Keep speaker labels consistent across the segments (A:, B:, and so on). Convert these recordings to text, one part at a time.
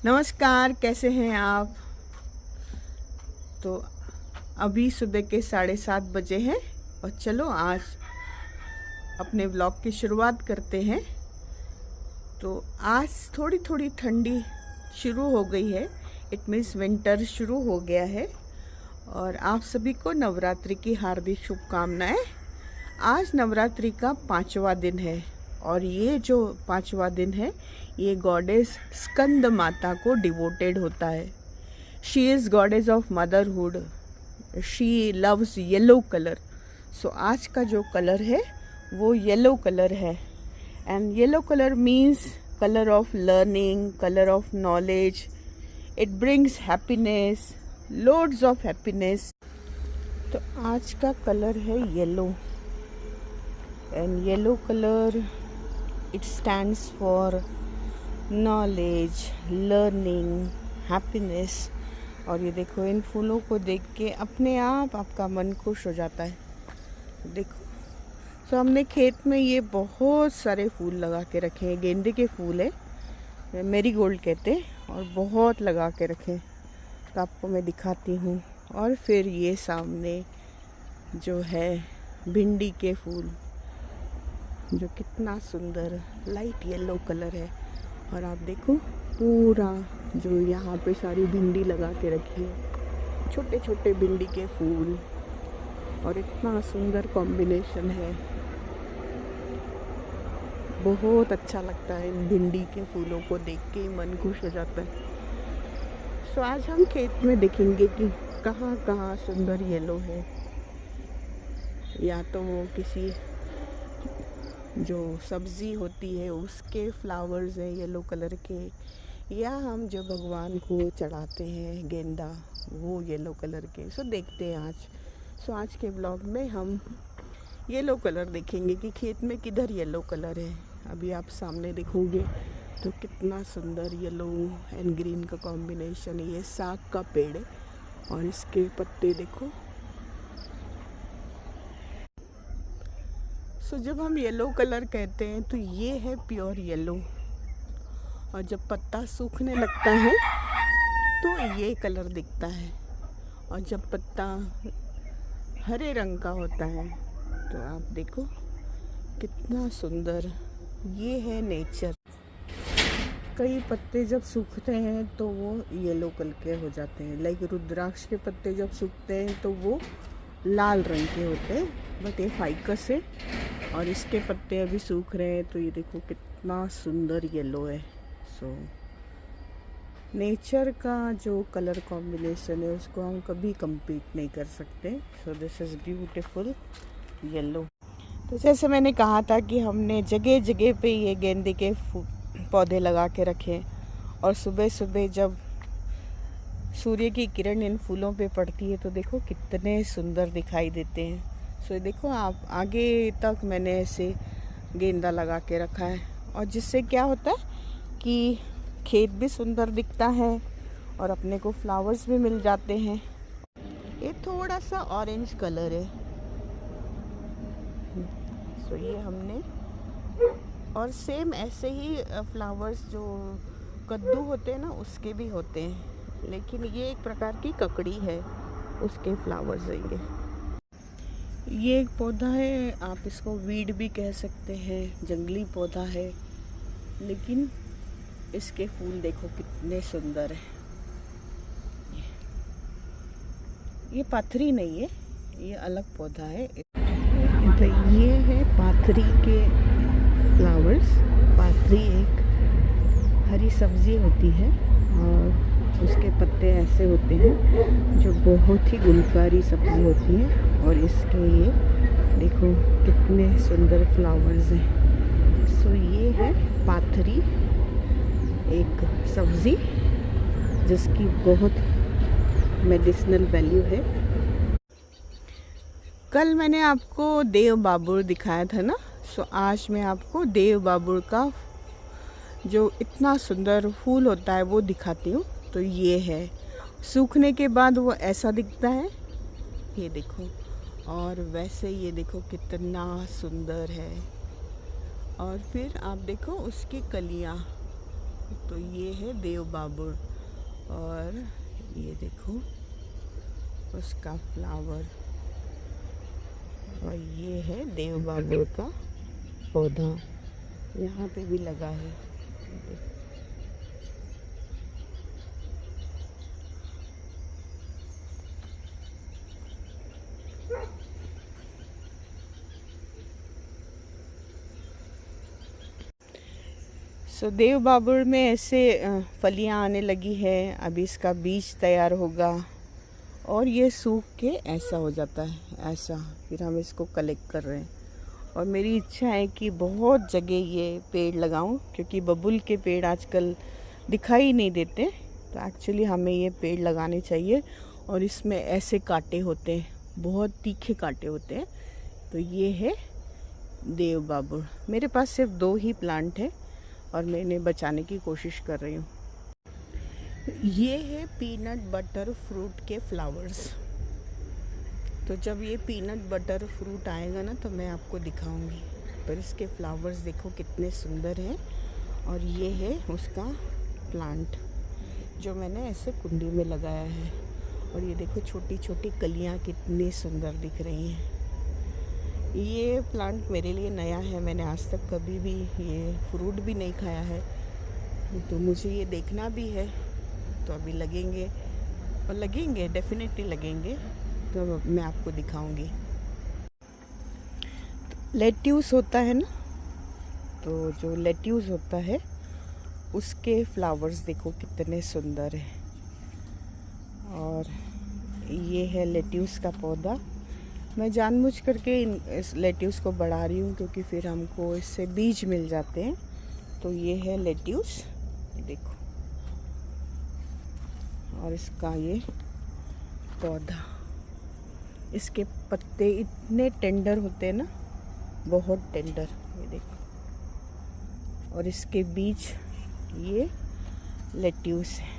A: नमस्कार, कैसे हैं आप। तो अभी सुबह के 7:30 बजे हैं और चलो आज अपने व्लॉग की शुरुआत करते हैं। तो आज थोड़ी थोड़ी ठंडी शुरू हो गई है। इट मीन्स विंटर शुरू हो गया है और आप सभी को नवरात्रि की हार्दिक शुभकामनाएं। आज नवरात्रि का 5वां दिन है और ये जो 5वां दिन है ये गॉडेस स्कंद माता को डिवोटेड होता है। She is goddess of motherhood. She loves yellow colour. So आज का जो कलर है वो येलो कलर है and yellow colour means colour of learning, colour of knowledge. It brings happiness, loads of happiness. तो आज का कलर है yellow and yellow colour it stands for knowledge, learning, happiness. और ये देखो, इन फूलों को देख के अपने आप आपका मन खुश हो जाता है। देखो, तो हमने खेत में ये बहुत सारे फूल लगा के रखे हैं। गेंदे के फूल है, मेरीगोल्ड कहते हैं, और बहुत लगा के रखे हैं। तो आपको मैं दिखाती हूँ। और फिर ये सामने जो है भिंडी के फूल, जो कितना सुंदर लाइट येलो कलर है। और आप देखो पूरा जो यहाँ पे सारी भिंडी लगा के रखी है, छोटे छोटे भिंडी के फूल, और इतना सुंदर कॉम्बिनेशन है। बहुत अच्छा लगता है इन भिंडी के फूलों को देख के ही मन खुश हो जाता है। सो आज हम खेत में देखेंगे कि कहाँ कहाँ सुंदर येलो है। या तो वो किसी जो सब्ज़ी होती है उसके फ्लावर्स हैं येलो कलर के, या हम जो भगवान को चढ़ाते हैं गेंदा, वो येलो कलर के। सो देखते हैं आज। सो आज के ब्लॉग में हम येलो कलर देखेंगे कि खेत में किधर येलो कलर है। अभी आप सामने देखोगे तो कितना सुंदर येलो एंड ग्रीन का कॉम्बिनेशन है। ये साग का पेड़ है और इसके पत्ते देखो। सो जब हम येलो कलर कहते हैं तो ये है प्योर येलो, और जब पत्ता सूखने लगता है तो ये कलर दिखता है। और जब पत्ता हरे रंग का होता है तो आप देखो कितना सुंदर। ये है नेचर। कई पत्ते जब सूखते हैं तो वो येलो कलर के हो जाते हैं। लाइक रुद्राक्ष के पत्ते जब सूखते हैं तो वो लाल रंग के होते हैं, बट ये फाइकस है और इसके पत्ते अभी सूख रहे हैं तो ये देखो कितना सुंदर येलो है। सो नेचर का जो कलर कॉम्बिनेशन है उसको हम कभी कंपीट नहीं कर सकते। So this is beautiful yellow. तो जैसे मैंने कहा था कि हमने जगह जगह पे ये गेंदे के पौधे लगा के रखे, और सुबह सुबह जब सूर्य की किरण इन फूलों पे पड़ती है तो देखो कितने सुंदर दिखाई देते हैं। सो देखो आप, आगे तक मैंने ऐसे गेंदा लगा के रखा है, और जिससे क्या होता है कि खेत भी सुंदर दिखता है और अपने को फ्लावर्स भी मिल जाते हैं। ये थोड़ा सा ऑरेंज कलर है। सो ये हमने, और सेम ऐसे ही फ्लावर्स जो कद्दू होते हैं ना उसके भी होते हैं, लेकिन ये एक प्रकार की ककड़ी है, उसके फ्लावर्स हैं ये एक पौधा है, आप इसको वीड भी कह सकते हैं, जंगली पौधा है, लेकिन इसके फूल देखो कितने सुंदर है। ये पाथरी नहीं है, ये अलग पौधा है। तो ये है पाथरी के फ्लावर्स। पाथरी एक हरी सब्जी होती है और उसके पत्ते ऐसे होते हैं जो बहुत ही गुणकारी सब्जी होती है। और इसके ये देखो कितने सुंदर फ्लावर्स हैं। सो ये है पाथरी, एक सब्ज़ी जिसकी बहुत मेडिसिनल वैल्यू है। कल मैंने आपको देव बाबुर दिखाया था ना, सो आज मैं आपको देव बाबुर का जो इतना सुंदर फूल होता है वो दिखाती हूँ। तो ये है, सूखने के बाद वो ऐसा दिखता है, ये देखो। और वैसे ये देखो कितना सुंदर है। और फिर आप देखो उसकी कलियाँ, तो ये है देव बाबुल, और ये देखो उसका फ्लावर, और ये है देव बाबुल का पौधा, यहाँ पे भी लगा है। सो देव बाबुल में ऐसे फलियाँ आने लगी है। अभी इसका बीज तैयार होगा और ये सूख के ऐसा हो जाता है, ऐसा। फिर हम इसको कलेक्ट कर रहे हैं और मेरी इच्छा है कि बहुत जगह ये पेड़ लगाऊं, क्योंकि बबुल के पेड़ आजकल दिखाई नहीं देते। तो एक्चुअली हमें ये पेड़ लगाने चाहिए। और इसमें ऐसे कांटे होते हैं, बहुत तीखे कांटे होते हैं। तो ये है देव बाबुल। मेरे पास सिर्फ 2 ही प्लांट है और मैं इन्हें बचाने की कोशिश कर रही हूँ। ये है पीनट बटर फ्रूट के फ्लावर्स। तो जब ये पीनट बटर फ्रूट आएगा ना तो मैं आपको दिखाऊंगी। पर इसके फ्लावर्स देखो कितने सुंदर हैं। और ये है उसका प्लांट जो मैंने ऐसे कुंडी में लगाया है। और ये देखो छोटी छोटी कलियां कितनी सुंदर दिख रही हैं। ये प्लांट मेरे लिए नया है, मैंने आज तक कभी भी ये फ्रूट भी नहीं खाया है। तो मुझे ये देखना भी है। तो अभी लगेंगे, और लगेंगे, डेफिनेटली लगेंगे, तो मैं आपको दिखाऊंगी। लेट्यूस होता है ना, तो जो लेट्यूस होता है उसके फ्लावर्स देखो कितने सुंदर हैं। और ये है लेट्यूस का पौधा। मैं जानबूझ करके इस लेट्यूस को बढ़ा रही हूँ, क्योंकि फिर हमको इससे बीज मिल जाते हैं। तो ये है लेट्यूस, देखो। और इसका ये पौधा, इसके पत्ते इतने टेंडर होते हैं ना, बहुत टेंडर, ये देखो। और इसके बीज, ये लेट्यूस है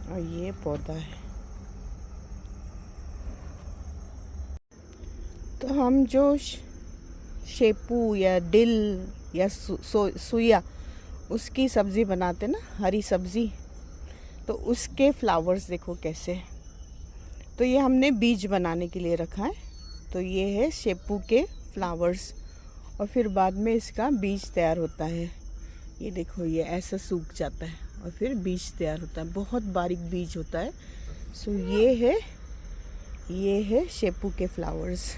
A: और ये पौधा है। तो हम जो शेपू या डिल या सुया उसकी सब्ज़ी बनाते ना, हरी सब्ज़ी, तो उसके फ्लावर्स देखो कैसे। तो ये हमने बीज बनाने के लिए रखा है। तो ये है शेपू के फ्लावर्स, और फिर बाद में इसका बीज तैयार होता है। ये देखो ये ऐसा सूख जाता है और फिर बीज तैयार होता है, बहुत बारीक बीज होता है। सो ये है शेपू के फ्लावर्स।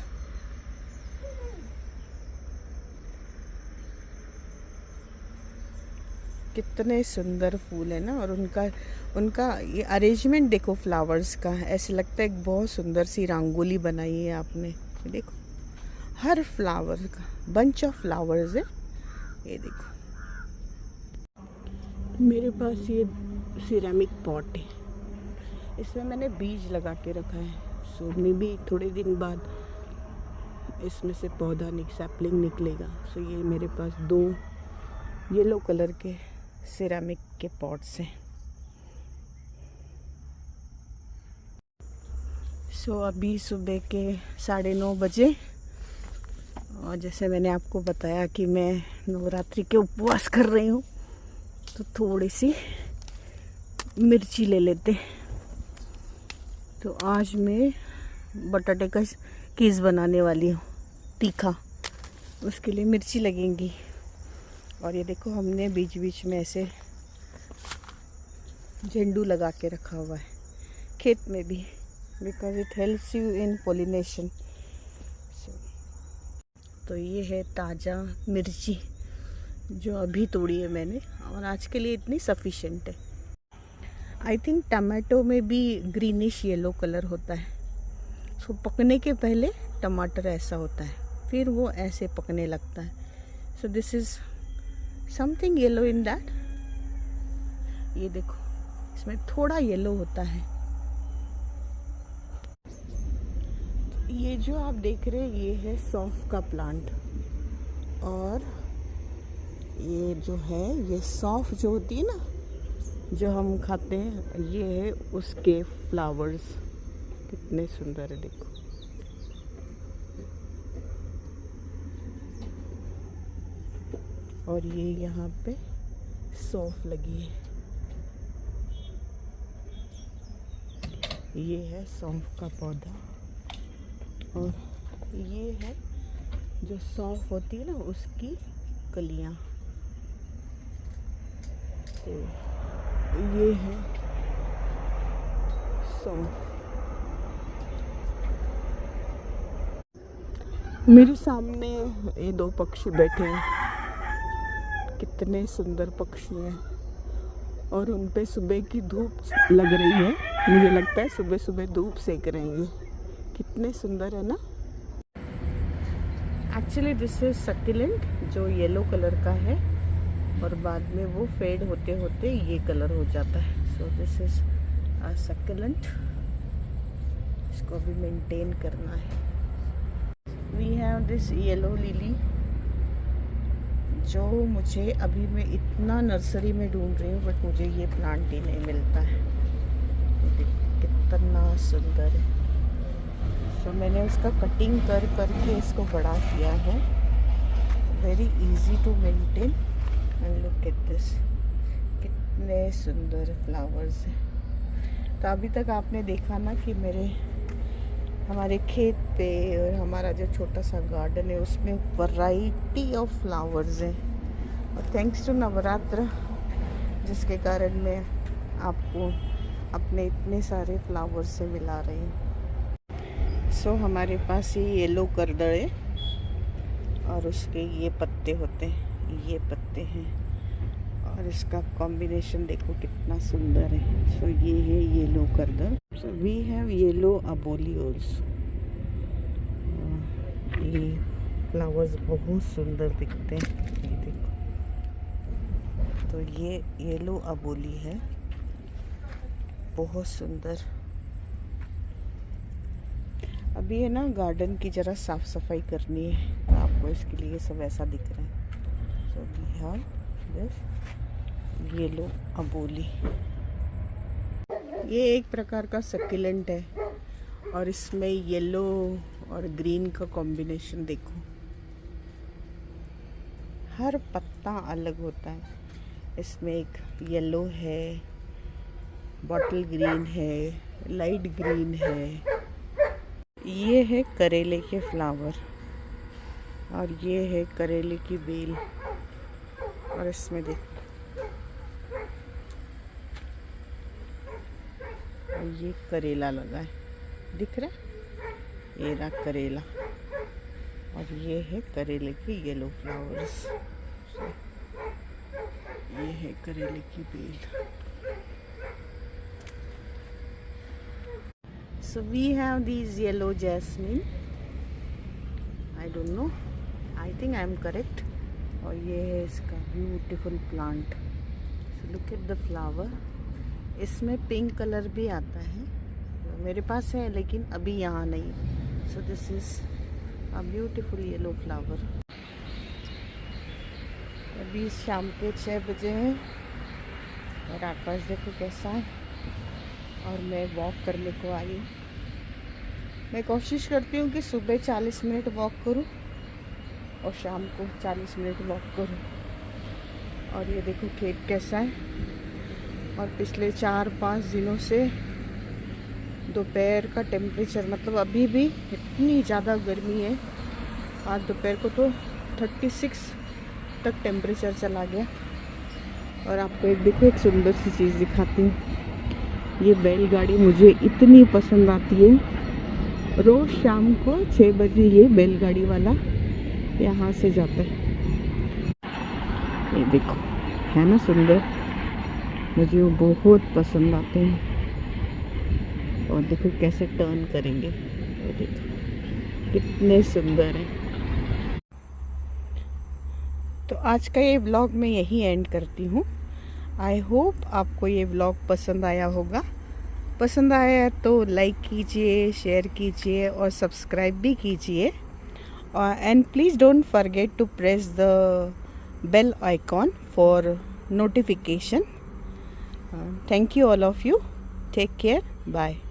A: कितने सुंदर फूल है ना। और उनका ये अरेंजमेंट देखो फ्लावर्स का, ऐसे लगता है एक बहुत सुंदर सी रंगोली बनाई है आपने। देखो हर फ्लावर का बंच ऑफ फ्लावर्स है। ये देखो मेरे पास ये सिरेमिक पॉट है, इसमें मैंने बीज लगा के रखा है। सो मे बी थोड़े दिन बाद इसमें से पौधा सैपलिंग निकलेगा। सो ये मेरे पास 2 येलो कलर के सिरेमिक के पॉट्स हैं। सो अभी सुबह के 9:30 बजे, और जैसे मैंने आपको बताया कि मैं नवरात्रि के उपवास कर रही हूँ, तो थोड़ी सी मिर्ची ले लेते। तो आज मैं बटाटे का कीज़ बनाने वाली हूँ, तीखा। उसके लिए मिर्ची लगेंगी। और ये देखो हमने बीच बीच में ऐसे झंडू लगा के रखा हुआ है खेत में भी, because it helps you in pollination. तो ये है ताज़ा मिर्ची जो अभी तोड़ी है मैंने, और आज के लिए इतनी सफिशेंट है। आई थिंक टमाटो में भी ग्रीनिश येलो कलर होता है। सो पकने के पहले टमाटर ऐसा होता है, फिर वो ऐसे पकने लगता है। So this is something yellow in that. ये देखो इसमें थोड़ा येलो होता है। ये जो आप देख रहे हैं ये है सौंफ का प्लांट, और ये जो है ये सौंफ जो होती है ना, जो हम खाते हैं, ये है उसके फ्लावर्स। कितने सुंदर है देखो। और ये यहाँ पे सौंफ लगी है। ये है सौंफ का पौधा और ये है जो सौंफ होती है ना उसकी कलियां। तो ये है सौंफ। मेरे सामने ये दो पक्षी बैठे हैं, कितने सुंदर पक्षी हैं और उन पे सुबह की धूप लग रही है। मुझे लगता है सुबह सुबह धूप सेक रहे हैं। कितने सुंदर है ना। एक्चुअली दिस इज सक्यूलेंट जो येलो कलर का है और बाद में वो फेड होते होते ये कलर हो जाता है। So this is a succulent. इसको अभी मेंटेन करना है। We have this yellow lily जो मुझे अभी मैं इतना नर्सरी में ढूंढ रही हूँ बट मुझे ये प्लांट ही नहीं मिलता है। कितना सुंदर है। सो मैंने उसका कटिंग करके इसको बड़ा किया है। Very easy to maintain and look at this, कितने सुंदर फ्लावर्स हैं। तो अभी तक आपने देखा ना कि हमारे खेत पे और हमारा जो छोटा सा गार्डन है उसमें वैरायटी ऑफ फ्लावर्स हैं और थैंक्स टू नवरात्र जिसके कारण मैं आपको अपने इतने सारे फ्लावर्स से मिला रही हूँ। सो हमारे पास ये येलो करदड़ है और उसके ये पत्ते होते हैं, ये पत्ते हैं और इसका कॉम्बिनेशन देखो कितना सुंदर है। सो ये है येलो करदड़। So we have yellow aboli also. ये फ्लावर्स बहुत सुंदर दिखते हैं, ये देखो। तो ये येलो अबोली है, बहुत सुंदर। अभी है ना गार्डन की ज़रा साफ सफाई करनी है तो आपको इसके लिए सब ऐसा दिख रहा है। So we have this yellow aboli. ये एक प्रकार का सक्यूलेंट है और इसमें येलो और ग्रीन का कॉम्बिनेशन देखो। हर पत्ता अलग होता है। इसमें एक येलो है, बॉटल ग्रीन है, लाइट ग्रीन है। ये है करेले के फ्लावर और ये है करेले की बेल और इसमें देखो और ये करेला लगा है, दिख रहा है? ये रहा करेला और ये है करेले के येलो फ्लावर्स। ये है करेले की bell. So we have these yellow jasmine. I don't know. I think I am correct. और ये है इसका beautiful plant. So look at the flower. इसमें पिंक कलर भी आता है, मेरे पास है लेकिन अभी यहाँ नहीं। So this is a beautiful yellow flower. अभी शाम के 6 बजे हैं और आकाश देखो कैसा है और मैं वॉक करने को आई हूँ। मैं कोशिश करती हूँ कि सुबह 40 मिनट वॉक करूँ और शाम को 40 मिनट वॉक करूँ। और ये देखो खेत कैसा है और पिछले 4-5 दिनों से दोपहर का टेम्परेचर मतलब अभी भी इतनी ज़्यादा गर्मी है। आज दोपहर को तो 36 तक टेम्परेचर चला गया। और आपको एक देखो एक सुंदर सी चीज़ दिखाती हूँ। ये बैलगाड़ी मुझे इतनी पसंद आती है। रोज़ शाम को 6 बजे ये बैलगाड़ी वाला यहाँ से जाता है। ये देखो है ना सुंदर, मुझे वो बहुत पसंद आते हैं। और देखो कैसे टर्न करेंगे, ये देखो कितने सुंदर हैं। तो आज का ये व्लॉग मैं यही एंड करती हूँ। आई होप आपको ये व्लॉग पसंद आया होगा। पसंद आया तो लाइक कीजिए, शेयर कीजिए और सब्सक्राइब भी कीजिए। And please don't forget to press the bell icon for notification. Thank you all of you. Take care. Bye.